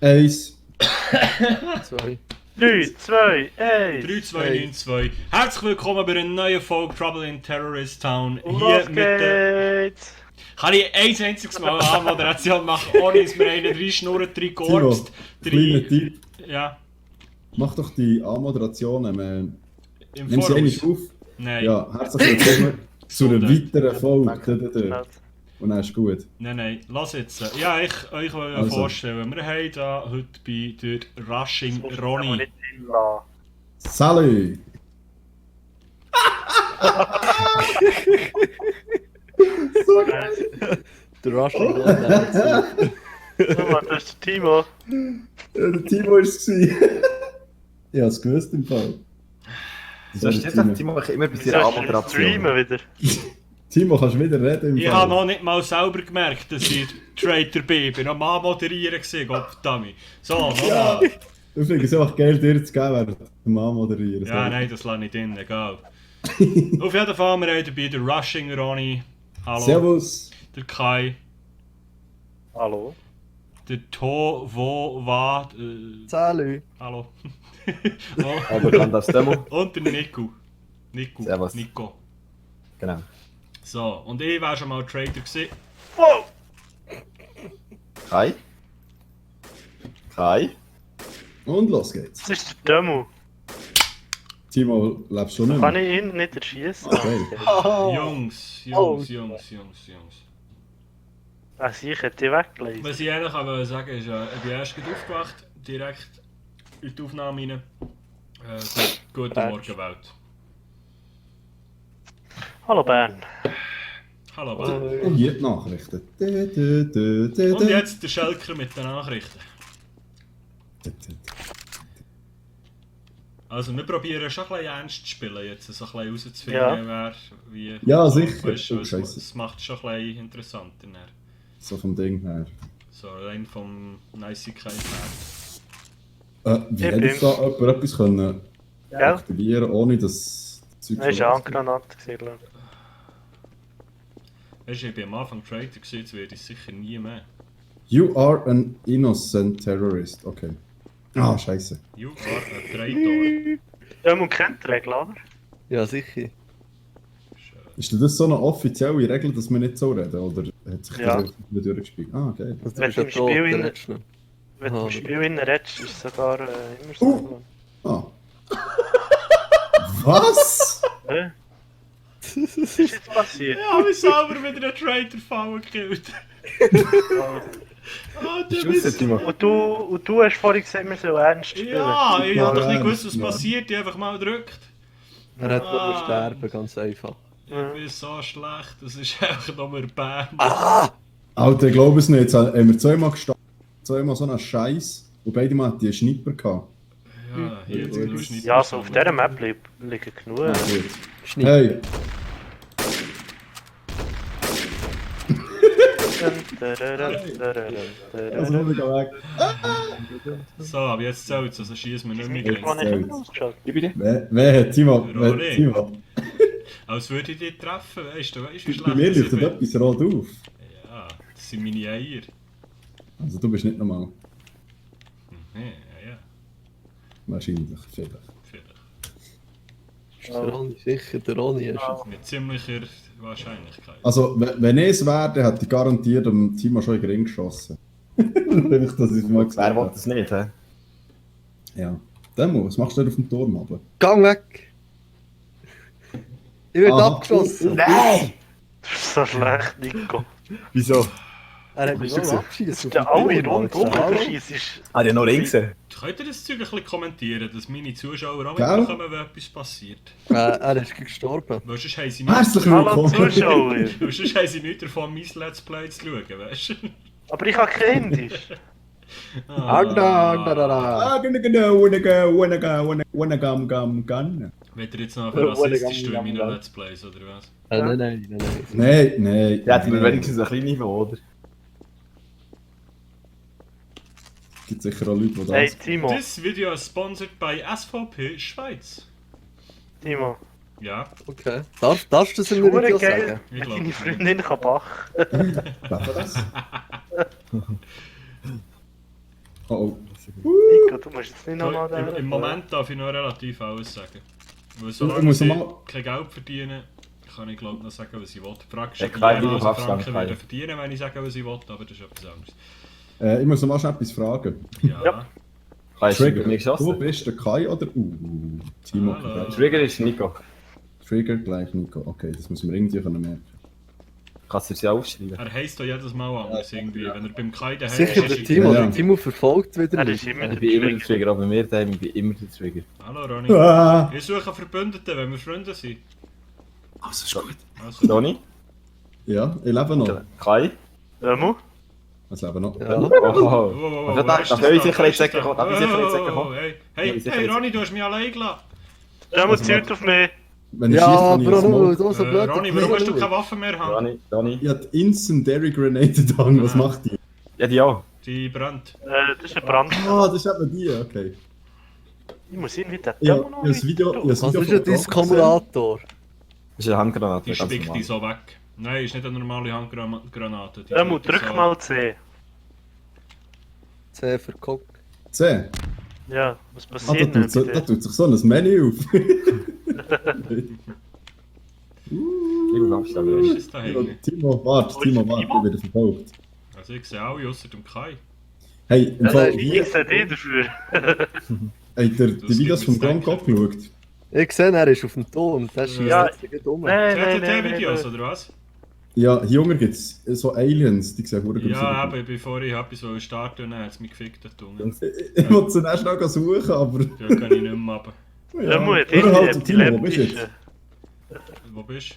1. 2. 3, 2, 1. 3, 2, 9, 2. Herzlich willkommen bei einer neuen Folge Trouble in Terrorist Town. Los geht's! Kann ich ein einziges Mal eine Anmoderation machen, ohne dass wir einen drei Schnurren, drei Korps, kleiner Tipp. Ja. Mach doch die Anmoderationen. Im Nimm sie nicht auf. Nein. Ja, herzlich willkommen zu einer weiteren Folge. Und dann ist gut. Nein, lass jetzt. Ja, ich euch also vorstellen. Wir haben hier heute bei der Rushing Ronny. Salut! So geil. Der Rushing Ronny. Das ist der Timo. Ja, der Timo war es. Ich habe es gewusst im Fall. Das ist jetzt auch Timo immer bei seiner Anmoderation. Streamen wieder. Timo, kannst du wieder reden im Ich Fall? habe noch nicht mal selber gemerkt, dass ich Traitor bin. Ich bin noch mal moderieren gewesen, Gottverdammt. So, nochmal. Übrigens einfach Geld dir zu geben, während der Mann moderieren. Ja, nein, das lasse ich drin, egal. Auf jeden Fall, wir haben dabei den Rushing Ronny. Hallo. Servus. Der Kai. Hallo. Der To, Wo, Wa. Salut. Hallo. Aber kann das Demo? Und der Nico. Servus. Nico. Genau. So, und ich war schon mal Traitor gewesen. Wow! Kai? Und los geht's. Das ist der Demo. Timo, lebst du nicht Kann mehr? ich ihn nicht erschießen? Okay. Jungs. Also ich hätte die weggelegt. Was ich eigentlich aber sagen ist, ich bin erst gerade aufgewacht, direkt in die Aufnahme rein. Guten Morgen, Welt. Hallo Bern. Hallo, Welt. Und hier die Nachrichten. Und jetzt der Schelker mit den Nachrichten. Also wir probieren schon ein bisschen ernst zu spielen jetzt, so ein bisschen herauszufinden, Ja. wer wie... Ja, sicher. Weißt du, Oh, Scheisse. es macht schon ein bisschen interessanter. Dann. So vom Ding her. So rein vom Niceigkeit her. Wie hätte jetzt da jemand etwas können Ja? aktivieren, ohne dass das Zeug Das war eine Handgranate, glaube ich. Weißt du, ich bin am Anfang Traitor gewesen, jetzt werde ich sicher nie mehr. You are an innocent terrorist. Okay. Ah, scheiße. You are a traitor. Ja, man kennt die Regel, oder? Ja, sicher. Ist denn das so eine offizielle Regel, dass wir nicht so reden? Oder hat sich Ja. das einfach nicht durchgespielt? Ah, okay. Also, Wenn du bist du ja im tot, Spiel der in- letzte noch. Wenn du Aha. im Spiel redest, ist es sogar immer so. Ah. Was? Hä? Was ist jetzt passiert? Ja, wir selber wieder einen Traitor-Fall gekillt. Ah, Bist du du raus, bist... Timo? Und du hast vorhin gesagt, wir sollen ernst spielen. Ja, ich hab doch nicht gewusst, was Ja. passiert, ich hab einfach mal gedrückt. Er hat Ah. nur sterben, ganz einfach. Ich bin so schlecht, das ist einfach nur Bam. Alter, ich glaube es nicht. Jetzt haben wir zweimal gestanden. Zweimal so einen Scheiß. Und beide Mal hatten die einen Schnipper gehabt. Ja, hier jetzt nur Schnitt. Ja, so auf dieser Map liegen genug. Ah, gut. Schnitt. Hey, also hol mich weg. So, aber jetzt zählt es, also schießen wir nicht mehr Ich habe gleich. nicht ausgeschaut. Wie bitte? Wer hat Timo? Rory. Wer, Timo? Als würde ich dich treffen, weißt du, wie schlecht Bei mir das ich leuchtet bin. etwas rot auf. Ja, das sind meine Eier. Also du bist nicht normal. Ja, Wahrscheinlich, vielleicht. vielleicht. Ist der Ronny sicher? Der Ronny ist es. Mit ziemlicher Wahrscheinlichkeit. Also, wenn ich es wäre, dann hätte ich garantiert dem Timo schon in den Ring geschossen. Wenn ich das jetzt mal gesagt Wer will habe. das nicht, hä? Ja. Demo, was machst du denn auf dem Turm runter? Gang weg! Ich werde Aha. abgeschossen! Nein! Das ist so schlecht, Nico. Wieso? Er hat mich Bist du nur gesehen? abschießen. Der alle rundum verschießt. Ah, die haben noch Ring gesehen. Könnt ihr das Zeug ein bisschen kommentieren, dass meine Zuschauer auch Gell? mitbekommen, wenn etwas passiert? Er ist gestorben. Weil sonst haben sie nichts, Herzlich Hallo willkommen! Zuschauer. weil sonst haben sie nichts davon, mein Let's Play zu schauen, weißt du? Aber ich habe kein Indisch. Ah, wanna go. Wollt ihr jetzt noch rassistisch tun in meinen Let's Plays, oder was? Nein. Nein. Ja, die haben wenigstens ein kleines Niveau, oder? Es gibt sicher auch Leute, die Hey das... Timo. This video is sponsored by SVP Schweiz. Timo. Ja, Okay. Darfst du das in einem Hure Video geil, sagen? Ich wenn glaub deine es Freundin kann backen. Darf er das? Oh, Nico, du musst jetzt nicht So, nochmal da. im Moment darf ich noch relativ alles sagen. Weil Ich solange muss ich mal- kein Geld verdiene, kann ich glaube noch sagen, was ich will. Die Frage ist, Ja, ob klar, ich du 1000 darfst Franken dann würde keinen. verdienen, wenn ich sage, was ich will, aber das ist etwas anderes. ich muss noch mal schnell etwas fragen. Ja. Ja. Hast du Trigger, mir du geschossen? bist der Kai oder Timo? Hallo. Trigger ist Nico. Trigger gleich Nico. Okay, das muss man irgendwie merken. Kannst du es ja aufschreiben? Er heisst doch jedes Mal anders irgendwie. Wenn er beim Kai daheim Sicher ist, der Timo, Ja. der Timo verfolgt wieder Er nicht. ist immer Ich der bin immer der Trigger. Trigger, aber wir daheim, ich bin immer der Trigger. Hallo Ronny. Ah, Ich suche einen Verbündeten, wenn wir Freunde sind. das ist gut. Also, Ronny? Ja, ich lebe noch. Kai? Mu? Ich lebe noch. Ja. Oh, oh, darf ich Sicherheitschecker kommen? Darf ich Sicherheitschecker kommen? Hey Ronny, du hast mich allein gelassen. Mu zählt auf mich. Wenn ich Ja, schieße, kann ich jetzt Bruno, mal... du so blöd. Ronny, warum hast du keine Waffe mehr haben? Ronny? Ich habe Incendiary Grenade dran, was macht die? Ja, die auch. Die brennt. Das ist ein Brand. Ah, das ist eben die, okay. Ich muss irgendwie den Ja, Demo noch das Video... rein Das Was Video ist ein von Diskumulator? Das ist eine Handgranate, Die ganz spickt normal. die so weg. Nein, ist nicht eine normale Handgranate. Die Mu, spickt die drück so- mal C. C für Cock. C. Ja, was Ah, da passiert tut, so, da denn? tut sich so ein Menü auf. Lieber Was Abstand. ist das da hinten? Timo, warte, ich werde verfolgt. Also ich sehe alle ausser dem Kai. Hey, im Fall, Wie ich sehe die dafür? habt ihr die Videos vom Gronk angeschaut? Ich sehe, er ist auf dem Turm. Der schießt Ja. jetzt gleich um. Nein, Seht ihr nein, die nein. Videos, nein. oder was? Ja, hier unten gibt es so Aliens, die sehen verdammt Ja, aus. aber bevor ich etwas starten wollte, hat es mich gefickt. der Tunge. Ich wollte sie erst noch suchen, aber... Da kann ich nicht mehr runter. Mu hat Hör halt, irgendwie Timo, wo bist du jetzt? epileptische. Wo bist du?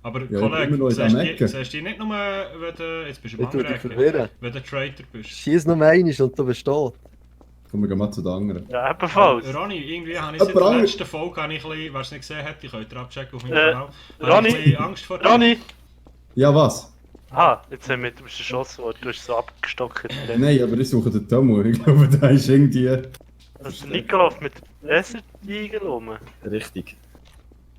Aber Ja, ich bin immer noch Kollege, in siehst der Ecke. du dich nicht nur, wenn du... Jetzt bist du Ich im tu dich anderen verwirren. Ecke. Wenn du Traitor bist. Schieß noch einmal und du bestehst. Kommen wir mal zu den anderen. Ja, ebenfalls. Ronny, irgendwie habe ich in der letzten Folge, habe ich ein bisschen, wer es nicht gesehen hat, ich könnt ihr abchecken auf meinem Kanal. Habe Ronny. ich ein bisschen Angst vor dir. Ronny! Ja, was? Ah, jetzt haben wir bist du geschossen worden, du hast so abgestockt. Nein, aber ich suche den Tomo. Ich glaube, der ist irgendwie... Also Nico läuft mit dem Essertiegel rum. Richtig.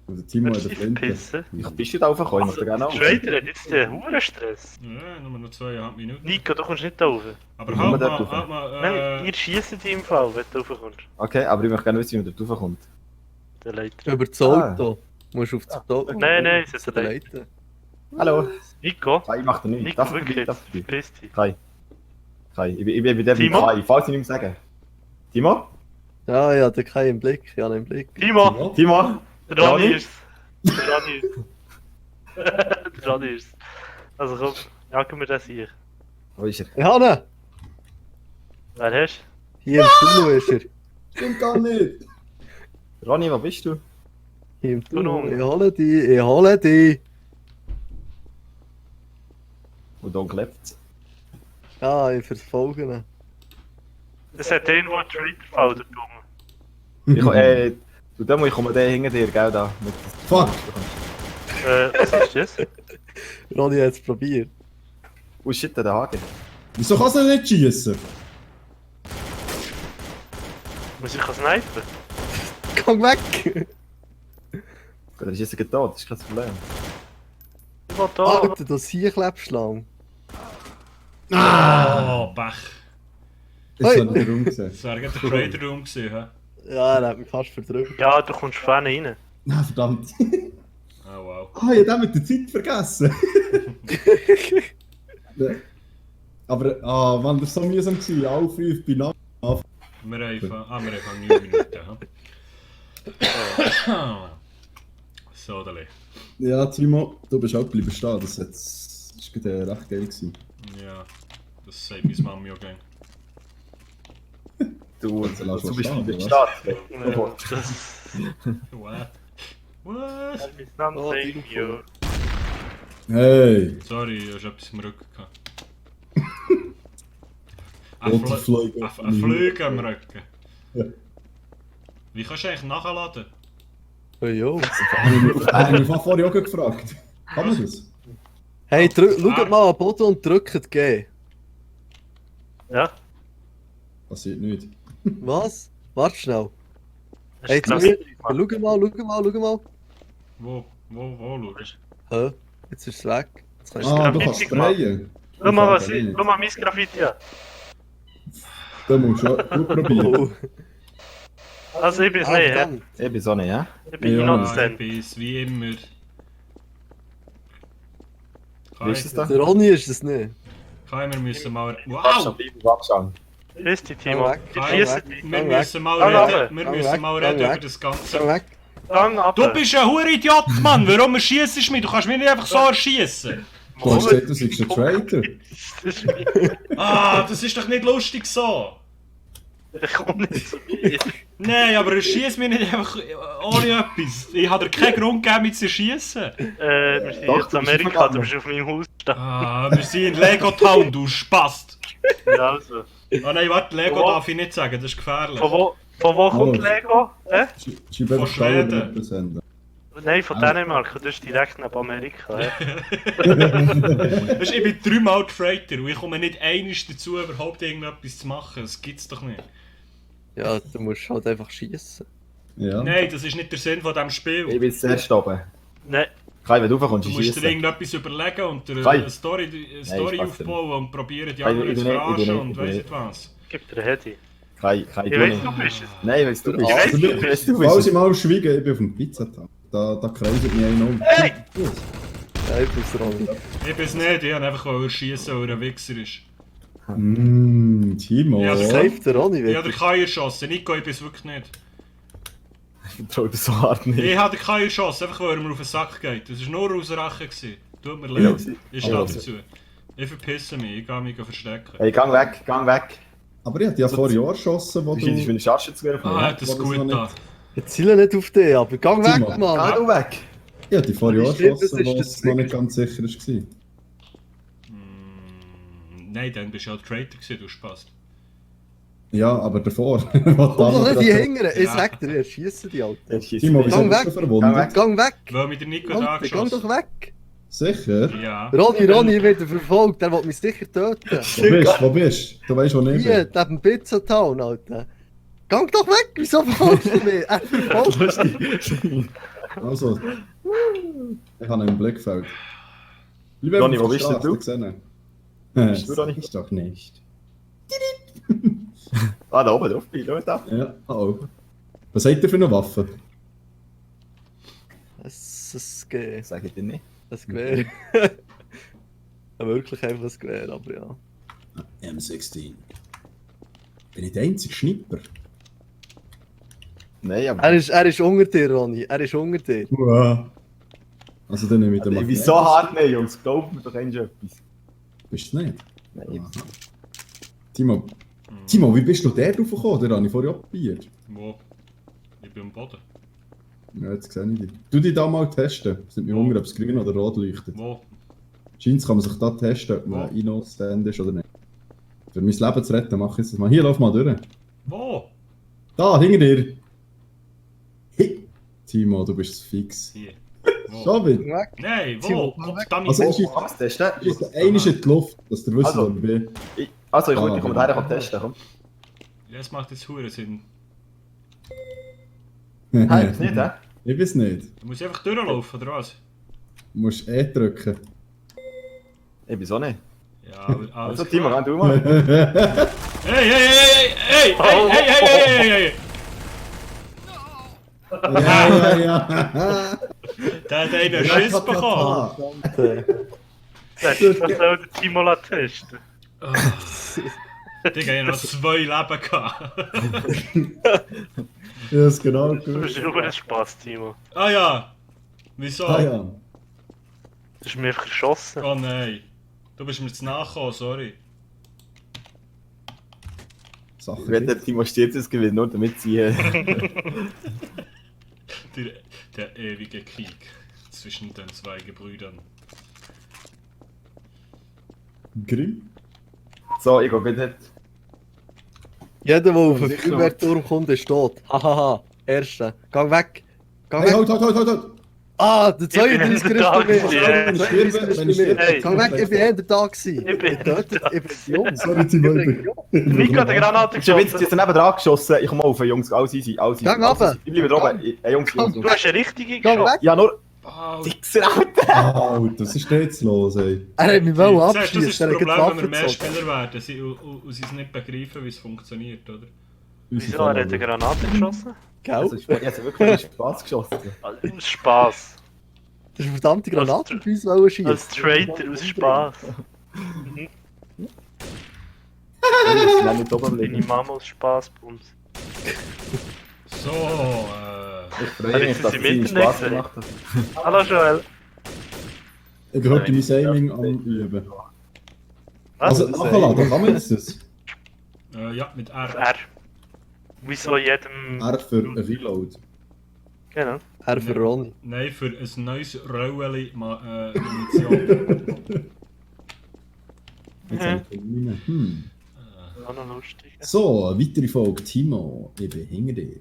Und der Timo hat Willst du den dich Flinte. verpissen? Wie bist du da raufgekommen? Ich mach da gerne auf. Trader hat jetzt den Hurenstress. Ja, nur noch 2,5 Minuten. Nico, du kommst nicht da rauf. Aber Wie halt kommen wir mal, dort halt mal, Nein, ihr schießt die im Fall, wenn du raufkommst. Okay, aber ich möchte gerne wissen, wie man da raufkommt. Der Leiter. Über das Auto. Musst auf das Auto. Nein, nein, es ist der der Leiter. Hallo. Nico? Kai macht er nichts. Nico, Das ist wirklich, vorbei, das ist vorbei. verpiss dich. Kai. Kai. Ich bin der Timo? Kai. Falls ich nicht mehr sagen. Timo? Ja, ja, der kann im Blick. Ja, im Blick. Timo! Timo? Der Ronny Ronny? ist Der Ronny ist Der Ronny ist Also komm, jagen wir das hier. Wo ist er? Ich habe ihn. Wer hast Hier im Tunnel ist er. Stimmt gar nicht! Ronny, wo bist du? Hier im Tunnel. Tunnel. Ich hole dich. Ich hole dich. Wo da gelebt? Ja, ich verfolge ihn. Es hat den, der Trader fällt, der Dumme. Du Demo, ich komme da hinter dir, gell, da. Mit Fuck! Was ist das? Ronny hat es probiert. Oh shit, der Haken. Wieso kannst du nicht schießen? Muss ich snipen? Komm weg! Der ist jetzt tot, das ist kein Problem. Ich will da. Alter, das hier klebschlang. Oh, Pech. Ich Hey. habe den Raum gesehen. Das wäre gerade der Trader Room gewesen, hä? Ja, er hat mich fast verdrückt. Ja, du kommst vorne rein. Ah, verdammt. Oh wow. Ah, ich habe den mit der Zeit vergessen. Aber, Mann, das war so mühsam gewesen. Alle 5 bei Namen. Wir haben 9 Minuten, hä? So, Dali. Ja, Timo, du bist auch geblieben stehen. Das war gerade recht geil gewesen. Ja, das sagt meine Mami auch gerne. Du Jetzt lass bist mal wie stehen, der oder Staat. Das What? What? is nothing new. Hey! Sorry, ich habe etwas im Rücken gehabt. Butterfly Ein Flüge am Rücken. Ja. Wie kannst du eigentlich nachladen? Oh jo. Habe ich mich vorher auch gefragt. Kann man das? Hey, schaut mal an den Boden und drückt G. Ja, Passiert nicht. Was? Warte schnell. das Hey, ist jetzt klasse. schau mal. Wo schaust Hä? Jetzt ist es weg. Jetzt kannst Ah, du Graffiti kannst gemacht. sprayen. Schau mal, Ich schau mal mein Graffiti an. Da musst du auch gut probieren. Oh. Also ich bin's Ah, nicht, hä? verdammt. Ich bin so nicht, ja? Ich bin Ja. Ich innocent. bin's, wie immer. Wie ist es da? Der Ronny ist es nicht. Kai, wir müssen mal... Wow! Wow! Abschauen. Grüß dich, Timo. Gang weg. Ich Kai, schieße weg. dich. wir Gang müssen mal Gang reden, weg. wir Gang müssen weg. mal Gang reden über weg. das Geh Ganze. weg. Gang ab. Du bist ein Hure-Idiot, Mann! Warum schießt du mich? Du kannst mich nicht einfach so erschießen! Du hast gesagt, du seist ein Traitor. Ah, das ist doch nicht lustig so! Ich komme nicht zu mir. Nein, aber schieß mich nicht einfach ohne etwas. Ich habe dir keinen Grund gegeben, mich zu schießen. Wir sind Doch, jetzt du in bist Amerika, vergangen. du bist auf meinem Haus gestanden. Ah, wir sind in Lego Town, du Spast! Ja, also. Ah nein, warte, Lego Wo? darf ich nicht sagen, das ist gefährlich. Von wo kommt Oh. Lego? Schreib einfach Schweden. Steuern senden. Nein, von Dänemark. Das ist direkt neben Amerika. hä? Weißt, ich bin 3-mal Freighter und ich komme nicht einmal dazu, überhaupt irgendetwas zu machen. Das gibt's doch nicht. Ja, du musst halt einfach schießen. Ja. Nein, das ist nicht der Sinn von diesem Spiel. Ich bin zuerst oben. Nein, Kai, wenn du raufkommst, Du ist musst dir schießen. irgendetwas überlegen und dir Kai. eine Story ich pack's aufbauen und probieren die Kai, anderen ich zu bin nicht- ich bin verarschen nicht- und ich bin weiss nicht. nicht was. gib dir ein Handy. Kai, Ich du weiß, nicht. du bist es. Nein, weißt du, du bist Ah, es. du Weißt bist du, Falls bist ich mal schweige, ich bin auf dem Pizzatag. Da kreiselt mich einer um. Hey! Ja, ich bin's, Ronny. Ich bin's nicht, ich wollte einfach schießen, weil er ein Wichser ist. Timo. Ja, das Safe der Ronny, Ich habe den wirklich. Kai erschossen, Nico, ich bin's wirklich nicht. Ich traue dir so hart nicht. Ich habe den Kai erschossen, einfach weil er mir auf den Sack geht. Das war nur aus Rache. Gewesen. Tut mir Ja, leid. sie- Ich stehe Ja, dazu. Ich verpisse mich, ich gehe mich verstecken. Hey, gang weg, gang weg. Aber ich hatte ja vor Jahren geschossen, wo Du schießt für du... eine Scharfschütze auf mich. Ah, ja? das ist war das gut noch da. nicht? Ich ziele nicht auf dich, aber gang Timo. weg, Mann! Geh du weg. Ich hatte vor Wie Jahren schlimm das geschossen, ist, wo das es noch nicht wirklich- ganz sicher war. Nein, dann bist du halt Traitor gewesen, du Spaß. Ja, aber davor. Komm doch nicht hier Timo, hingern! Ich Ja. sag dir, ich schiesse die, Alter. Jetzt schießt wieso mich. Gang bist du weg. verwundet? Gang weg. Gang weg! Weil mich der Nico da Alter, gang angeschossen doch weg! Sicher? Ja. Ronny, ich werde verfolgt, der will mich sicher töten. Wo bist du? Du weißt, wo ich Hier, bin. neben Pizzatown, Alter. Gang doch weg! Wieso verfolgst du mich? Er verfolgt mich. Also, ich habe ihn im Blickfeld. Bleib Ronny, einfach wo auf der bist denn Straße, du? ich sehe ihn. Bist du, Ronny? Das ist doch nicht. Ah, da oben drauf, schau da. Ja, oh. Was habt ihr für eine Waffe? Das Sag ich dir nicht. Gewehr. Ja, wirklich einfach ein Gewehr, aber ja. M16. Bin ich der einzige Schnipper? Nein, aber... Er ist unter dir, Ronny. Er ist unter dir. Uah. Also dann nehme ich den Ich bin so hart, nein, Jungs. Glaubt mir doch eigentlich etwas. Bist du es nicht? Nein, Timo, Timo, wie bist du der drauf gekommen? Den habe ich vorher probiert. Wo? Ich bin am Boden. Ja, jetzt sehe ich dich. Du dich da mal testen. Es nimmt mich Wunder, ob es grün oder rot leuchtet. Wo? Scheint kann man sich da testen, ob man Wo? Inno-Stand ist oder nicht. Für mein Leben zu retten, mache ich es mal. Hier, lauf mal durch. Wo? Da, hinter dir. Hey. Timo, du bist fix. Hier. Wo? Schau bitte. Weg. Nein, wo? Timo, Komm, weg. damit. Also, Wo? es ist- Komm, testen. Ich ist einmal in die Luft, dass ihr wisst, Also. wo ich bin. Also, ich Ah, würde die Kommentare testen, komm. Ja, das macht jetzt Huren Sinn. Nein, das nicht, hä? Ich weiß nicht. Du musst einfach durchlaufen, oder was? Du musst E drücken. Ich bin so nicht. Ja, aber alles Also, Timo, klar. geh du mal. Hey, hey, hey, hey, hey, hey, hey, hey, hey, hey, hey. Ja, ja. Der hat einen Schiss bekommen. Was soll der Timo testen? Digga, ich hab noch 2 Leben gehabt. Ja, ist genau Du bist gut. nur ein Spaß, Timo. Ah ja. Wieso? Ah ja. Du hast mich einfach geschossen. Oh nein. Du bist mir zu nachgekommen, sorry. Sachen Wenn der gibt's. Timo stirbt, es gewinnt nur damit sie... Der ewige Krieg zwischen den 2 Gebrüdern. Grimm. So, ich gehe bitte. Jeder, der auf den Sicher. Feuerwehrturm kommt, ist tot. Hahaha. Erster. Gang weg. Gang Hey, weg. halt. Ah, der 32er ist bei mir. Wenn Der ich 32er ist wenn ich bei mir. sterbe- Gang weg, ich bin eher da gewesen. Ich bin getötet, ich bin jung. Sorry, Timo. Nico hat eine Granate Ich habe jetzt geschossen. neben dran geschossen. Ich komme auf, Jungs. Alles easy, alles easy. Gang alles runter. easy. Ich bleibe da oben. Hey, Jungs, Jungs. Du hast eine richtige Gang geschossen. weg. Ja, nur... Wow. Wichser, Alter! Alter, was ist denn jetzt los, ey? Er hat mich wohl Das abschießen, ist das er hat Problem, die wenn wir Waffe mehr gezogen. Spieler werden und sie es nicht begreifen, wie es funktioniert, oder? Wieso? Er hat eine Granate geschossen? Gell? Also, ich habe wirklich Spaß geschossen. Aus Spaß. Das ist eine verdammte Granate bei uns wollen schießen. Als Traitor, aus Spaß. Wir sind auch nicht oben Deine bleiben. Mama aus Spaßbums. So, Ich freue mich, Hast du dass sie es im Ihnen Internet Spaß gesehen? gemacht hat. Hallo Joel. Ich bin heute mein Aiming am Üben. Was? Also, nachladen, kann man jetzt das? ja, mit R. R. Wieso jedem... R für Reload. Genau. Er für Ronny. Nein, für ein neues Raueli Munition. Jetzt habe ich keine. Auch noch lustig. So, eine weitere Folge. Timo, ich bin hinter dir.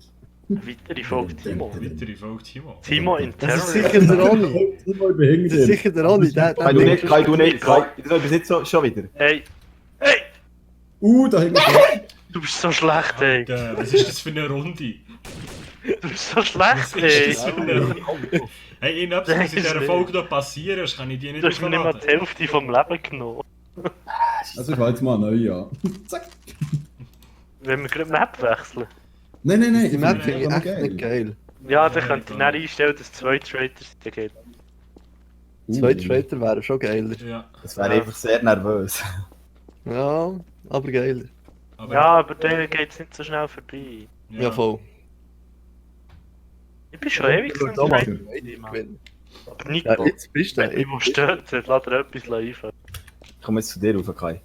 Weitere Folge Timo. Weitere Folge Timo. Timo in Das ist Terror. sicher der Ronny. Timo, ich bin hinter Das ist dir. sicher der Ronny. Der Kai, du denkt- nicht, Kai, du nicht. Kai, das ist jetzt schon wieder. Hey! Hey! Da hinten. Du bist so schlecht, ey! Was ist das für eine Runde? Du bist so Was schlecht, ist ey! das für eine Runde? Hey, in etwas muss in dieser Folge noch passieren, sonst kann ich die nicht Du hast mir nicht mal aufladen. die Hälfte vom Leben genommen. Also, ich war jetzt mal neu, ja. Zack. Wenn wir gerade die Map wechseln. Nein. Die Map finde finde ich echt nicht geil. Ja, dann könnt ihr dann einstellen, dass 2 Traitors geht. Zwei Traitor wären schon geiler. Ja, Das wäre einfach sehr nervös. Ja, aber geiler. aber... Ja, aber dann geht's nicht so schnell vorbei. Ja, voll. Ich bin schon ewig so ein Thomas. Traitor. Gewinnen. Aber Ja, Nico, jetzt bist du. wenn dich was stört, dann lass dir etwas live. Ich komme jetzt zu dir rauf, Kai.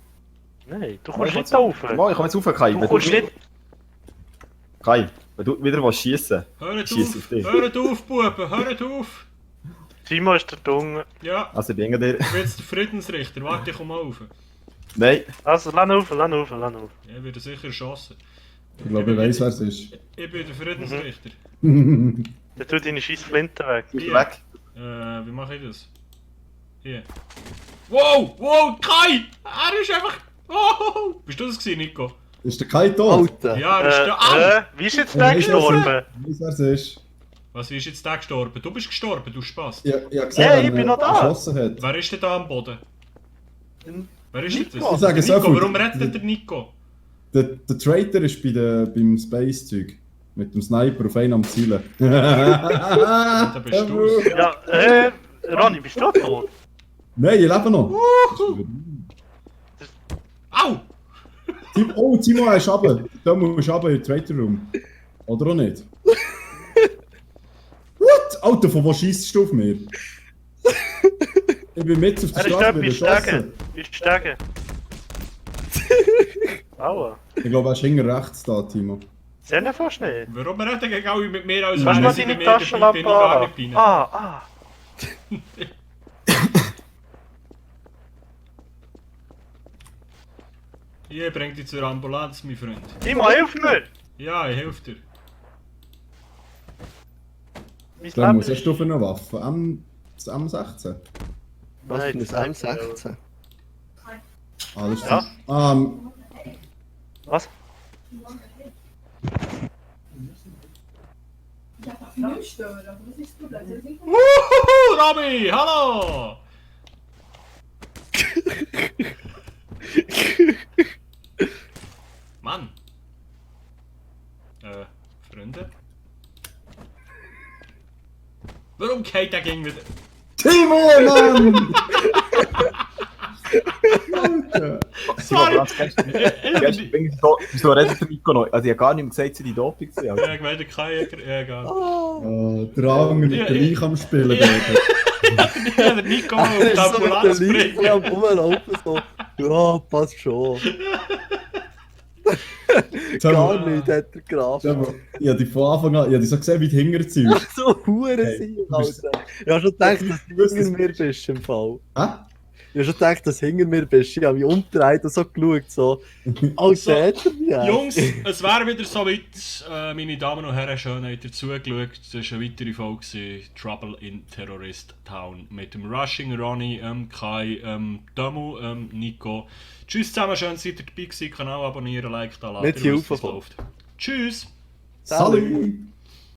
Nein, du kommst nicht rauf. Ich komme jetzt rauf, Kai. Du Wenn kommst nicht... Kai, wenn du wieder was schießen. Hört Schieß auf auf, dich. hört auf, Buben, hört auf! Timo ist der Dunge. Ja, Also, ich bin hinter dir. ich bin jetzt der Friedensrichter, warte, ich komme mal rauf. Nein. Also, lass auf, lass auf, lass auf. Ja, ich werde sicher erschossen. Ich glaube, ich weiss, wer es ist. Ich bin der Friedensrichter. Dann tu deine scheiß Flinte weg. Bist du Hier. weg? Wie mache ich das? Hier. Wow, Kai! Er ist einfach... Oh, bist du das gewesen, Nico? Ist der Kai tot? Alter. Ja, er ist der... Au! Wie ist jetzt der gestorben? Ich weiß, wer es ist. Was, wie ist jetzt der gestorben? Du bist gestorben, du Spaß. Ich habe gesehen, Hey, wer ich bin ihn noch da. geschossen hat. Wer ist denn da am Boden? Wer ist denn Nico. das? Ich sage Der so Nico, viel. warum rettet der Nico? Der Traitor ist beim Space-Zeug. Mit dem Sniper auf einen am Zielen. Da bist du. Ja, Ronny, bist du tot? Nein, ich lebe noch. Au! Timo ist runter. Da musst du runter in den Traitor Room. Oder auch nicht? What? Alter, von wo schießt du auf mir? Ich bin mit auf der Er ist Straße, dort bin bei erschossen. Stegen. Bei Stegen. Aua. Ich glaube, er ist hinten rechts da, Timo. Sehen wir fast nicht. Warum redet ihr alle mit mir als Kannst du wären mal sie bei deine mir dabei? Taschenlampe Bin ich gar an? nicht rein. Ah. Ich bring dich zur Ambulanz, mein Freund. Timo, hilf mir! Ja, ich helfe dir. Mein Dann Leben muss ist... du für eine Waffe. Das M16. Was für ein Nein, M16? Ah, das ist Ja. Was? Nicht stören, was ist das Problem? Wuhu, Romy, hallo! Mann. Freunde? Warum geht der gegen wieder? Timo, Mann! Alter. Sorry! Wieso redet der Nico noch? Also, ich habe gar nicht mehr gesagt, sie die Doping sind. Ja, ich meine, kein Jäger, ja, egal. Der Anger mit der Leich am Spielen. Ja. dort. Ja, der Nico auf Er die ist so mit der Ambulanz Leiche bringen. am Rumlaufen, so. Ja, passt schon. Gar nicht, hat er gerafft. Ich habe die von Anfang an, ich habe die so gesehen, wie die Hinger ziehen. So hure Hey, sein, du bist- Alter. Ich habe schon gedacht, dass Ich du wusste hinter es mir bist im Fall. Hä? Ich habe schon gedacht, dass du hinter mir bist. Ich habe mich umgedreht und so geschaut, so. Alter, hat er mich echt? Jungs, es wäre wieder soweit. Meine Damen und Herren, schön habt ihr zugeschaut. Das war eine weitere Folge gewesen, Trouble in Terrorist Town mit dem Rushing Ronny, Kai, Domu, Nico. Tschüss zusammen, schön seid ihr dabei gewesen. Kanal abonnieren, Like da lassen. Nicht Ihr wisst, helfen wie's von. läuft. Tschüss! Salut!